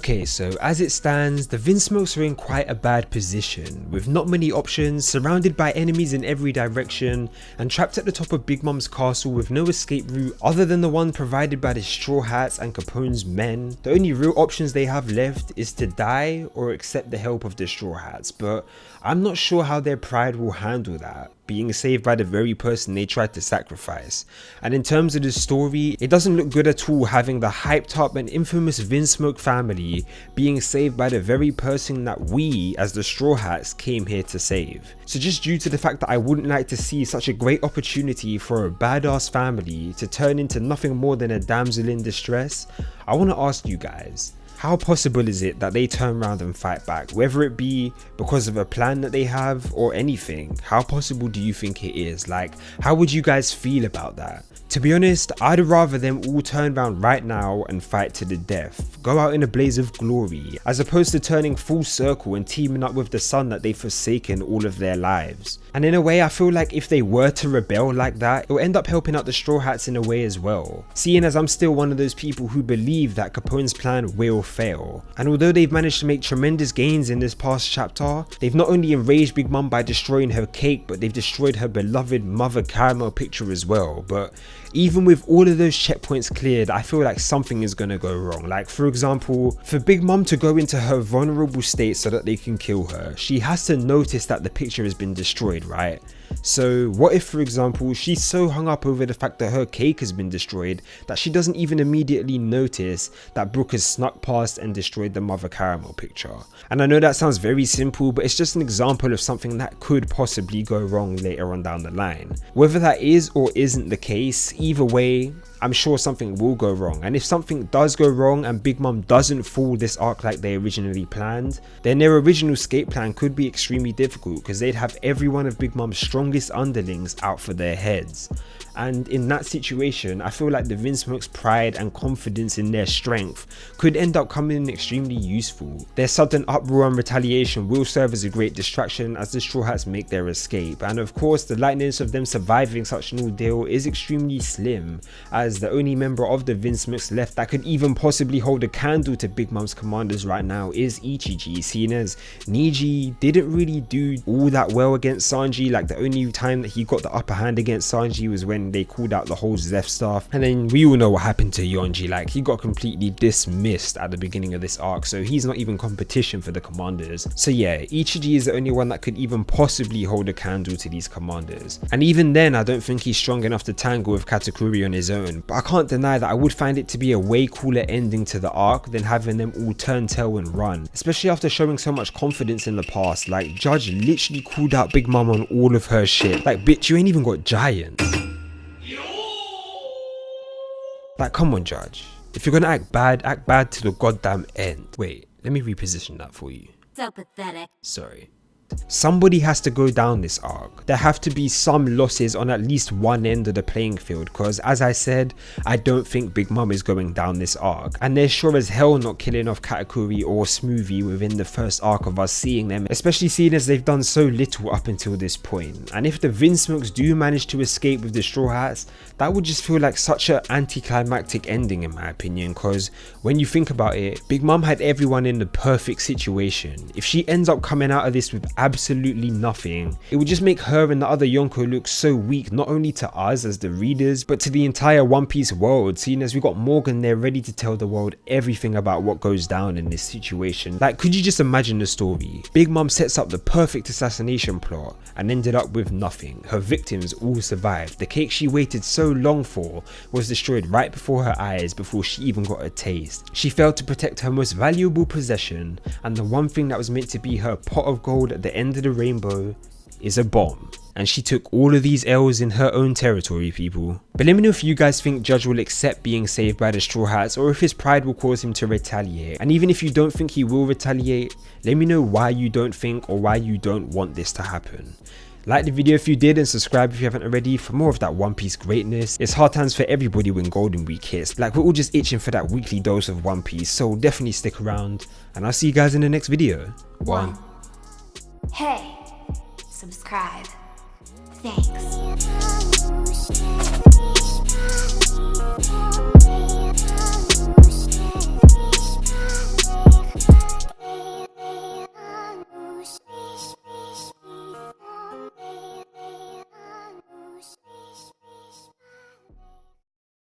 Okay, so as it stands, the VINSMOKES are in quite a bad position, with not many options, surrounded by enemies in every direction, and trapped at the top of Big Mom's castle with no escape route other than the one provided by the Straw Hats and Capone's men. The only real options they have left is to die or accept the help of the Straw Hats, but I'm not sure how their pride will handle that, being saved by the very person they tried to sacrifice. And in terms of the story, it doesn't look good at all having the hyped up and infamous VINSMOKE family being saved by the very person that we as the Straw Hats came here to save. So just due to the fact that I wouldn't like to see such a great opportunity for a badass family to turn into nothing more than a damsel in distress, I want to ask you guys, how possible is it that they turn around and fight back, whether it be because of a plan that they have or anything? How possible do you think it is? Like, how would you guys feel about that? To be honest, I'd rather them all turn around right now and fight to the death, go out in a blaze of glory, as opposed to turning full circle and teaming up with the son that they've forsaken all of their lives. And in a way, I feel like if they were to rebel like that, it'll end up helping out the Straw Hats in a way as well, seeing as I'm still one of those people who believe that Capone's plan will fail. And although they've managed to make tremendous gains in this past chapter, they've not only enraged Big Mom by destroying her cake, but they've destroyed her beloved mother caramel picture as well. But even with all of those checkpoints cleared, I feel like something is gonna go wrong. Like, for example, for Big Mom to go into her vulnerable state so that they can kill her, she has to notice that the picture has been destroyed, right? So what if, for example, she's so hung up over the fact that her cake has been destroyed that she doesn't even immediately notice that Brooke has snuck past and destroyed the mother caramel picture? And I know that sounds very simple, but it's just an example of something that could possibly go wrong later on down the line. Whether that is or isn't the case, either way, I'm sure something will go wrong. And if something does go wrong and Big Mom doesn't fall this arc like they originally planned, then their original escape plan could be extremely difficult, because they'd have every one of Big Mom's strongest underlings out for their heads. And in that situation, I feel like the VINSMOKE's pride and confidence in their strength could end up coming in extremely useful. Their sudden uproar and retaliation will serve as a great distraction as the Straw Hats make their escape. And of course, the likeliness of them surviving such an ordeal is extremely slim, as the only member of the VINSMOKES left that could even possibly hold a candle to Big Mom's commanders right now is Ichiji, seeing as Niji didn't really do all that well against Sanji. Like, the only time that he got the upper hand against Sanji was when they called out the whole Zeph stuff, and then we all know what happened to Yonji. Like, he got completely dismissed at the beginning of this arc, so he's not even competition for the commanders. So yeah, Ichiji is the only one that could even possibly hold a candle to these commanders, and even then I don't think he's strong enough to tangle with Katakuri on his own. But I can't deny that I would find it to be a way cooler ending to the arc than having them all turn tail and run, especially after showing so much confidence in the past. Like, Judge literally called out Big Mom on all of her shit. Like, bitch, you ain't even got giants. Like, come on, Judge. If you're gonna act bad to the goddamn end. Wait, let me reposition that for you. So pathetic. Sorry. Somebody has to go down this arc. There have to be some losses on at least one end of the playing field, because as I said, I don't think Big Mom is going down this arc, and they're sure as hell not killing off Katakuri or Smoothie within the first arc of us seeing them, especially seeing as they've done so little up until this point. And if the VINSMOKES do manage to escape with the Straw Hats, that would just feel like such an anticlimactic ending in my opinion, because when you think about it, Big Mom had everyone in the perfect situation. If she ends up coming out of this with absolutely nothing, it would just make her and the other Yonko look so weak, not only to us as the readers, but to the entire One Piece world, seeing as we got Morgan there ready to tell the world everything about what goes down in this situation. Like, could you just imagine the story? Big Mom sets up the perfect assassination plot and ended up with nothing. Her victims all survived. The cake she waited so long for was destroyed right before her eyes before she even got a taste. She failed to protect her most valuable possession, and the one thing that was meant to be her pot of gold at the end of the rainbow is a bomb. And she took all of these L's in her own territory, people. But let me know if you guys think Judge will accept being saved by the Straw Hats, or if his pride will cause him to retaliate. And even if you don't think he will retaliate, let me know why you don't think or why you don't want this to happen. Like the video if you did, and subscribe if you haven't already for more of that One Piece greatness. It's hard times for everybody when Golden Week hits. Like, we're all just itching for that weekly dose of One Piece, so definitely stick around, and I'll see you guys in the next video. One. Hey, subscribe. Thanks.